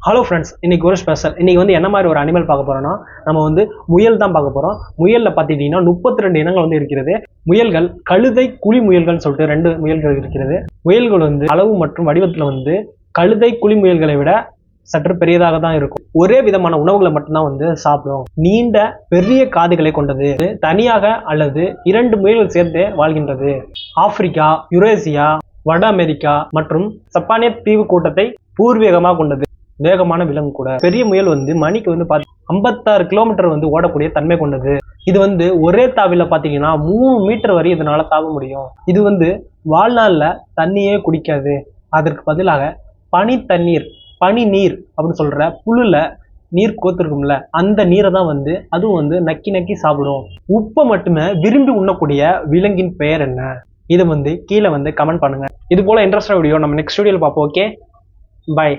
Hello friends, இன்னைக்கு ஒரு special. இன்னைக்கு வந்து என்ன மாதிரி ஒரு அனிமல் பார்க்க போறோம்னா, நம்ம வந்து முயல் தான் பார்க்க போறோம். முயல்ல பார்த்துக்கிட்டீங்கன்னா 32 இனங்கள் வந்து இருக்கிறது. முயல்கள் கழுதை குழி முயல்கள்னு சொல்லிட்டு 2 முயல்கள் இருக்கிறது. முயல்கள் வந்து அளவு மற்றும் வடிவத்தில் வந்து கழுதை குழி முயல்களை விட சற்று பெரியதாக தான் இருக்கும். ஒரே விதமான உணவுகளை மட்டும்தான் வந்து சாப்பிடும். நீண்ட பெரிய காதுகளை கொண்டது. தனியாக அல்லது 2 முயல்கள் சேர்த்து வாழ்கின்றது. ஆப்பிரிக்கா, யுரேசியா, வட அமெரிக்கா மற்றும் சப்பானிய தீவு கூட்டத்தை பூர்வீகமாக கொண்டது. வேகமான விலங்கு கூட. பெரிய முயல் வந்து மணிக்கு வந்து 56 கிலோமீட்டர் வந்து ஓடக்கூடிய தன்மை கொண்டது. இது வந்து ஒரே தாவில பாத்தீங்கன்னா 3 மீட்டர் வரை இதனால தாவ முடியும். இது வந்து வாழ்நாள்ல தண்ணியே குடிக்காது. அதற்கு பதிலாக பனி நீர் அப்படின்னு சொல்ற புல்லுல நீர் கோத்திருக்கும்ல, அந்த நீரை தான் வந்து அதுவும் வந்து நக்கி நக்கி சாப்பிடும். உப்பை மட்டுமே விரும்பி உண்ணக்கூடிய விலங்கின் பெயர் என்ன? இது வந்து கீழே வந்து கமெண்ட் பண்ணுங்க. இது போல இன்ட்ரெஸ்டான வீடியோ நம்ம நெக்ஸ்ட் வீடியோல பார்ப்போம். Okay, by.